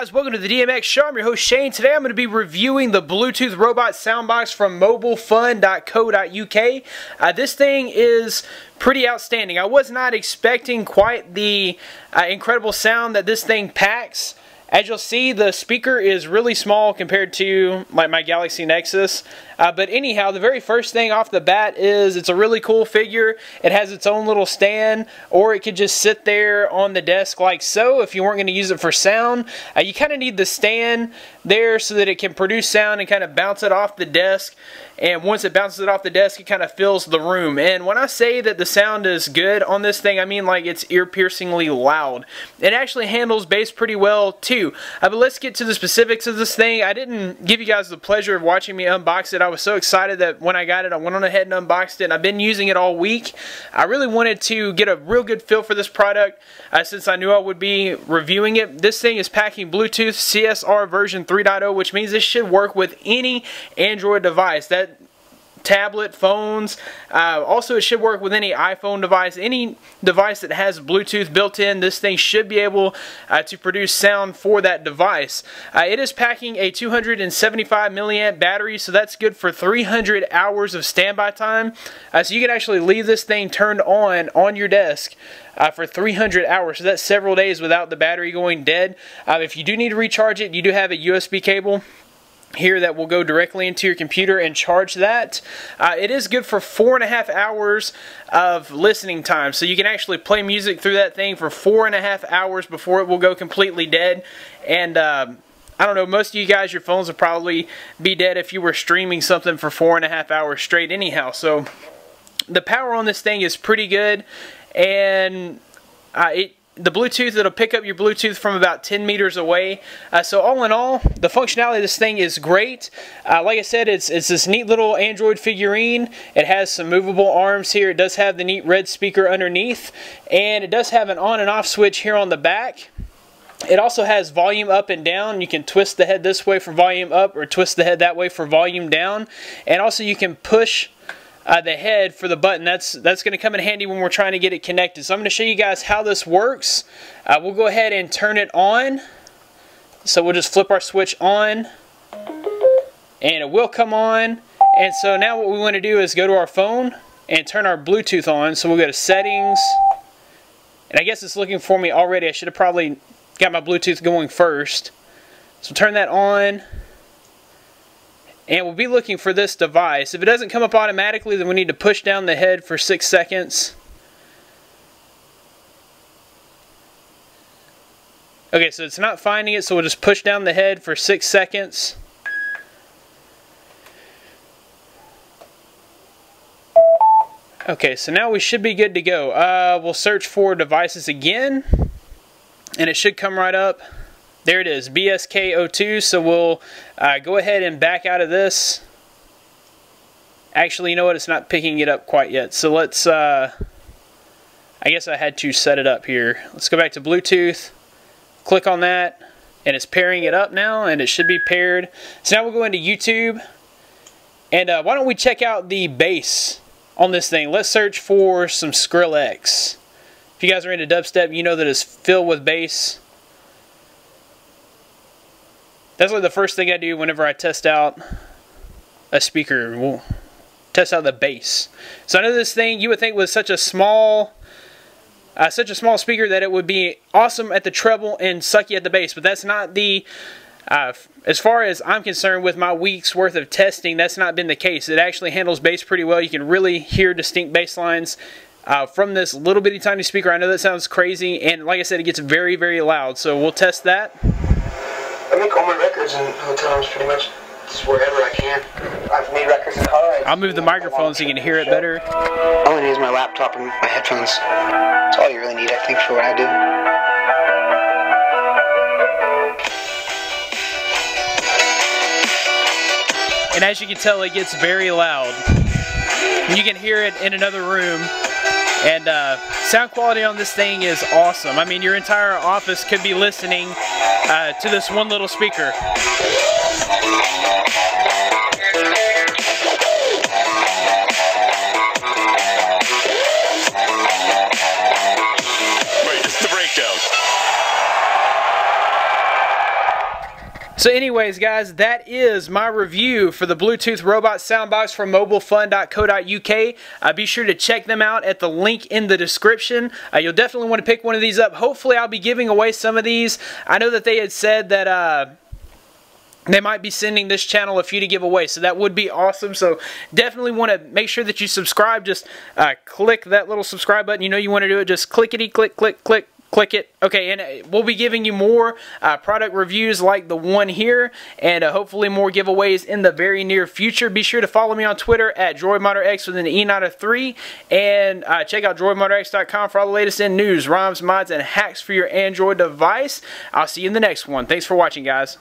guys, welcome to the DMX Show. I'm your host Shane. Today I'm going to be reviewing the Bluetooth Robot SoundBox from mobilefun.co.uk. This thing is pretty outstanding. I was not expecting quite the incredible sound that this thing packs. As you'll see, the speaker is really small compared to like my Galaxy Nexus. But anyhow, the very first thing off the bat is it's a really cool figure. It has its own little stand, or it could just sit there on the desk like so if you weren't going to use it for sound. You kind of need the stand there so that it can produce sound and kind of bounce it off the desk. And once it bounces it off the desk, it kind of fills the room. And when I say that the sound is good on this thing, I mean like it's ear-piercingly loud. It actually handles bass pretty well too. But let's get to the specifics of this thing. I didn't give you guys the pleasure of watching me unbox it. I was so excited that when I got it, I went on ahead and unboxed it. And I've been using it all week. I really wanted to get a real good feel for this product since I knew I would be reviewing it. This thing is packing Bluetooth CSR version 3.0, which means this should work with any Android device. That tablet, phones, also it should work with any iPhone device, any device that has Bluetooth built in. This thing should be able to produce sound for that device. It is packing a 275 milliamp battery, so that's good for 300 hours of standby time. So you can actually leave this thing turned on your desk for 300 hours, so that's several days without the battery going dead. If you do need to recharge it, you do have a USB cable here that will go directly into your computer and charge that. It is good for 4.5 hours of listening time, so you can actually play music through that thing for 4.5 hours before it will go completely dead. And I don't know, most of you guys, your phones would probably be dead if you were streaming something for 4.5 hours straight anyhow. So the power on this thing is pretty good, and the Bluetooth, it'll pick up your Bluetooth from about 10 meters away. So all in all, the functionality of this thing is great. Like I said, it's this neat little Android figurine. It has some movable arms here. It does have the neat red speaker underneath. And it does have an on and off switch here on the back. It also has volume up and down. You can twist the head this way for volume up or twist the head that way for volume down. And also you can push the head for the button. That's going to come in handy when we're trying to get it connected. So I'm going to show you guys how this works. We'll go ahead and turn it on. So we'll just flip our switch on, and it will come on. And so now what we want to do is go to our phone and turn our Bluetooth on. So we'll go to settings, and I guess it's looking for me already. I should have probably got my Bluetooth going first. So turn that on. And we'll be looking for this device. If it doesn't come up automatically, then we need to push down the head for 6 seconds. Okay, so it's not finding it, so we'll just push down the head for 6 seconds. Okay, so now we should be good to go. We'll search for devices again, and it should come right up. There it is, BSK02, so we'll go ahead and back out of this. Actually, you know what, it's not picking it up quite yet. So let's, I guess I had to set it up here. Let's go back to Bluetooth, click on that, and it's pairing it up now, and it should be paired. So now we'll go into YouTube, and why don't we check out the bass on this thing. Let's search for some Skrillex. If you guys are into dubstep, you know that it's filled with bass. That's like the first thing I do whenever I test out a speaker. We'll test out the bass. So I know this thing, you would think was such a small speaker that it would be awesome at the treble and sucky at the bass, but that's not the, as far as I'm concerned with my week's worth of testing, that's not been the case. It actually handles bass pretty well. You can really hear distinct bass lines from this little bitty tiny speaker. I know that sounds crazy, and like I said, it gets very, very loud. So we'll test that. I make all my records in hotel rooms pretty much, just wherever I can. I've made records in car. I'll move the microphone so you can hear it better. All I need is my laptop and my headphones. That's all you really need, I think, for what I do. And as you can tell, it gets very loud. You can hear it in another room. And sound quality on this thing is awesome. I mean, your entire office could be listening to this one little speaker. Wait, this is the breakdown. So anyways, guys, that is my review for the Bluetooth Robot SoundBox from mobilefun.co.uk. Be sure to check them out at the link in the description. You'll definitely want to pick one of these up. Hopefully I'll be giving away some of these. I know that they had said that they might be sending this channel a few to give away, so that would be awesome. So definitely want to make sure that you subscribe. Just click that little subscribe button. You know you want to do it. Just clickety click, click, click. Click it. Okay, and we'll be giving you more product reviews like the one here, and hopefully more giveaways in the very near future. Be sure to follow me on Twitter at DroidModderX with an E, not a 3, and check out DroidModderX.com for all the latest in news, ROMs, mods, and hacks for your Android device. I'll see you in the next one. Thanks for watching, guys.